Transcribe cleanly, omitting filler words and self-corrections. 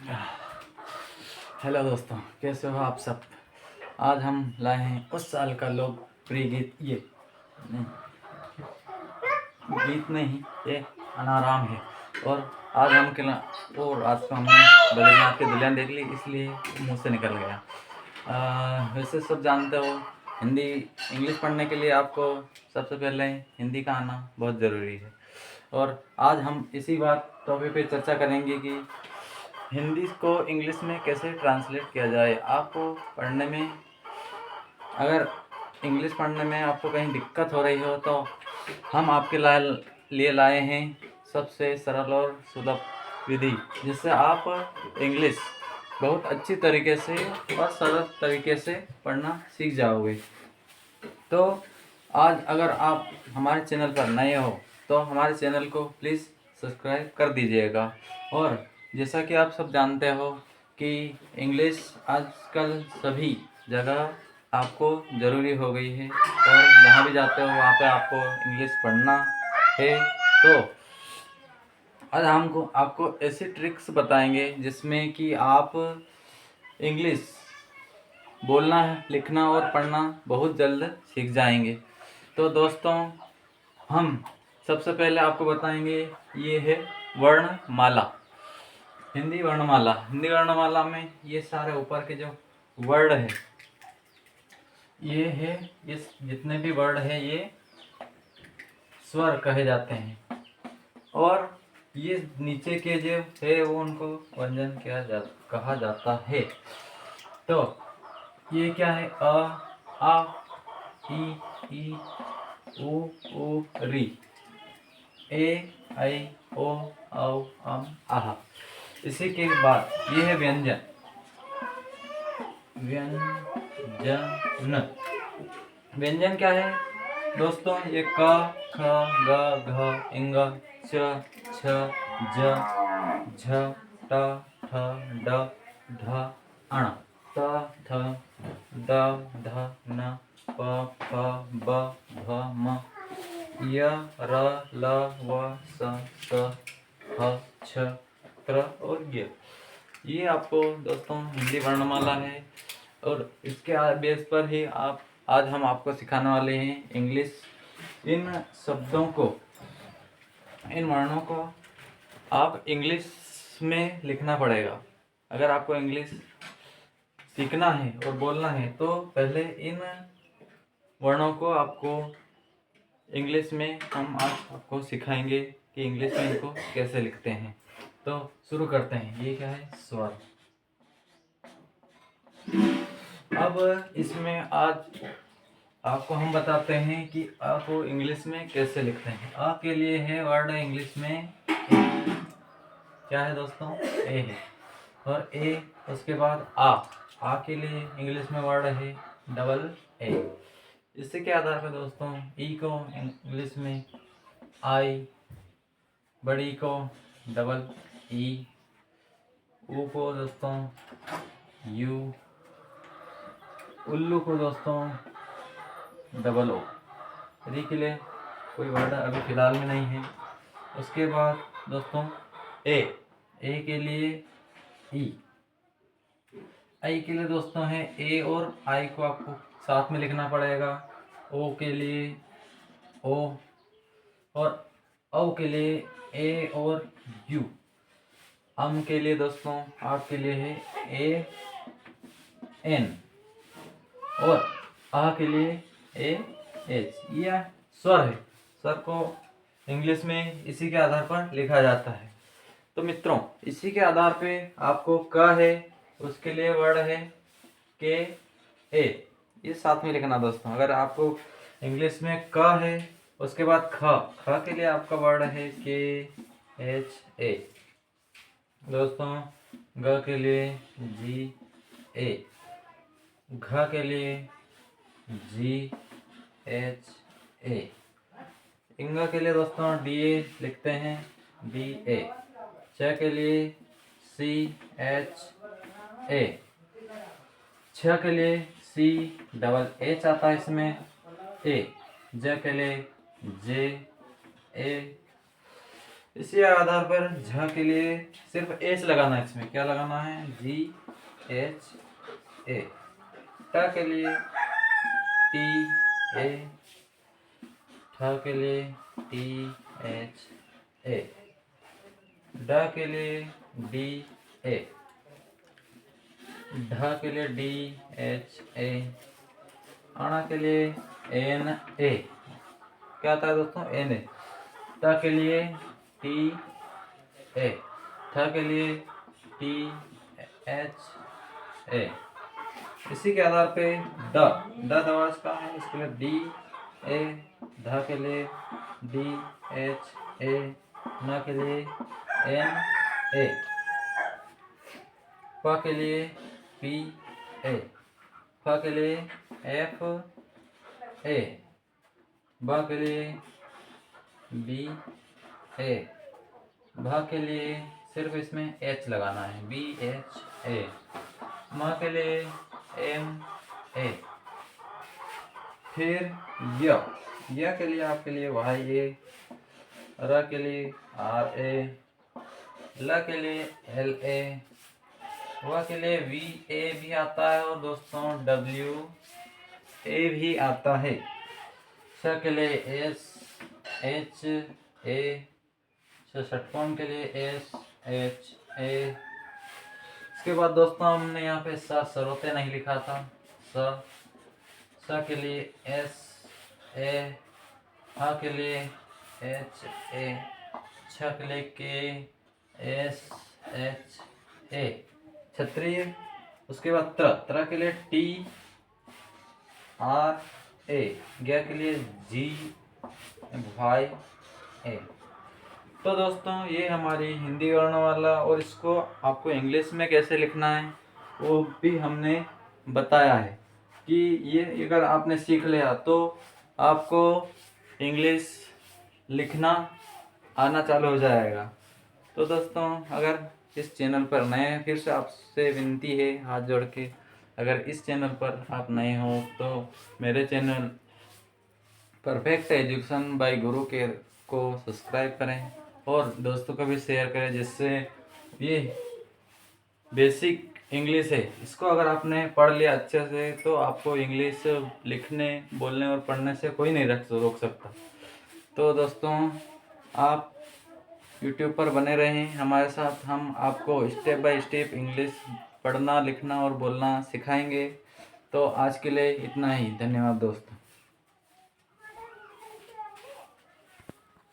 Hello दोस्तों, कैसे हो आप सब। आज हम लाए हैं उस साल का लोकप्रिय गीत। ये नहीं, गीत नहीं, ये अनाराम है। और आज हम और आज को हमने बद्रीनाथ की दुल्हन देख ली, इसलिए मुंह से निकल गया। वैसे सब जानते हो, हिंदी इंग्लिश पढ़ने के लिए आपको सबसे पहले हिंदी का आना बहुत ज़रूरी है। और आज हम इसी बात टॉपिक पे चर्चा करेंगे कि हिंदी को इंग्लिश में कैसे ट्रांसलेट किया जाए। आपको पढ़ने में, अगर इंग्लिश पढ़ने में आपको कहीं दिक्कत हो रही हो तो हम आपके लिए लाए हैं सबसे सरल और सुलभ विधि, जिससे आप इंग्लिश बहुत अच्छी तरीके से और सरल तरीके से पढ़ना सीख जाओगे। तो आज अगर आप हमारे चैनल पर नए हो तो हमारे चैनल को प्लीज़ सब्सक्राइब कर दीजिएगा। और जैसा कि आप सब जानते हो कि इंग्लिश आजकल सभी जगह आपको ज़रूरी हो गई है, और जहाँ भी जाते हो वहाँ पे आपको इंग्लिश पढ़ना है। तो आज हमको आपको ऐसे ट्रिक्स बताएंगे जिसमें कि आप इंग्लिश बोलना, लिखना और पढ़ना बहुत जल्द सीख जाएंगे। तो दोस्तों, हम सबसे पहले आपको बताएंगे, ये है वर्णमाला, हिंदी वर्णमाला। हिंदी वर्णमाला में ये सारे ऊपर के जो वर्ड है, ये है, इस जितने भी वर्ड है ये स्वर कहे जाते हैं। और ये नीचे के जो है वो उनको व्यंजन कहा जाता है। तो ये क्या है? अ, आ, ई, उ, री, ए, ऐ, ओ, औ, आह। इसी के बाद ये है व्यंजन। व्यंजन क्या है दोस्तों? ये क, ख, ग, घ, इंग, च, छ, ज, झ, ट, ठ, ड, ढ, अण, त, थ, द, ध, न, प, फ, ब, भ, म, य, र, ल, व, स, ह, छ, त्र और य। ये आपको दोस्तों हिंदी वर्णमाला है। और इसके बेस पर ही आज हम आपको सिखाने वाले हैं इंग्लिश। इन शब्दों को, इन वर्णों को आप इंग्लिश में लिखना पड़ेगा। अगर आपको इंग्लिश सीखना है और बोलना है तो पहले इन वर्णों को आपको इंग्लिश में हम आज आपको सिखाएंगे कि इंग्लिश में इनको कैसे लिखते हैं। तो शुरू करते हैं। ये क्या है? स्वर। अब इसमें आज आपको हम बताते हैं कि अ को इंग्लिश में कैसे लिखते हैं। अ के लिए है वर्ड इंग्लिश में ए। क्या है दोस्तों? ए है। और ए, उसके बाद आ के लिए इंग्लिश में वर्ड है डबल ए। इससे के आधार पर दोस्तों ई को इंग्लिश में आई, बड़ी को डबल ई, ऊ को दोस्तों यू, उल्लू को दोस्तों डबल ओ। री के लिए कोई वर्ड अभी फिलहाल में नहीं है। उसके बाद दोस्तों ए के लिए ई, आई के लिए दोस्तों है ए, और आई को आपको साथ में लिखना पड़ेगा। ओ के लिए ओ, और औ के लिए ए और यू। अम के लिए दोस्तों आपके लिए है ए, एन, और आ के लिए ए, एच। यह स्वर है। स्वर को इंग्लिश में इसी के आधार पर लिखा जाता है। तो मित्रों, इसी के आधार पे आपको क है, उसके लिए वर्ड है के, ए। ये साथ में लिखना दोस्तों। अगर आपको इंग्लिश में क है, उसके बाद ख के लिए आपका वर्ड है के, एच, ए। दोस्तों ग के लिए जी, ए। घ के लिए जी, एच, ए। इंग के लिए दोस्तों डी ए लिखते हैं, डी ए। च के लिए सी, एच, ए। छ के लिए सी, डबल एच आता है इसमें, ए। ज के लिए जे, ए। इसी आधार पर झ के लिए सिर्फ एच लगाना है। इसमें क्या लगाना है? GHA। ट के लिए TA। ठ के लिए THA। ड के लिए DA। ढ के लिए DHA। अण के लिए NA। क्या आता है दोस्तों? NA। ट के लिए TA। थ के लिए THA। इसी के आधार पे ड दवाज का है, इसके लिए DA। ध के लिए DHA। न के लिए NA। प के लिए PA। फ के लिए FA। ब के लिए BA। भ के लिए सिर्फ इसमें H लगाना है, BHA। म के लिए MA। फिर य के लिए आपके लिए YA। र के लिए RA। ल के लिए LA। व के लिए VA भी आता है और दोस्तों WA भी आता है। ष के लिए SHA। षटकोण के लिए SHA। इसके बाद दोस्तों हमने यहाँ पे सरोते नहीं लिखा था। स के लिए SA। ह के लिए HA। छ के लिए KSHA क्षत्रिय। उसके बाद त्र के लिए TRA। ज्ञ के लिए GYA। तो दोस्तों ये हमारी हिंदी वर्णमाला, और इसको आपको इंग्लिश में कैसे लिखना है वो भी हमने बताया है कि ये अगर आपने सीख लिया तो आपको इंग्लिश लिखना आना चालू हो जाएगा। तो दोस्तों अगर इस चैनल पर नए हैं, फिर से आपसे विनती है हाथ जोड़ के, अगर इस चैनल पर आप नए हो तो मेरे चैनल परफेक्ट एजुकेशन बाय गुरु के को सब्सक्राइब करें और दोस्तों को भी शेयर करें, जिससे ये बेसिक इंग्लिश है, इसको अगर आपने पढ़ लिया अच्छे से तो आपको इंग्लिश लिखने, बोलने और पढ़ने से कोई नहीं रोक सकता। तो दोस्तों आप YouTube पर बने रहें हमारे साथ, हम आपको स्टेप बाय स्टेप इंग्लिश पढ़ना, लिखना और बोलना सिखाएंगे। तो आज के लिए इतना ही, धन्यवाद दोस्तों।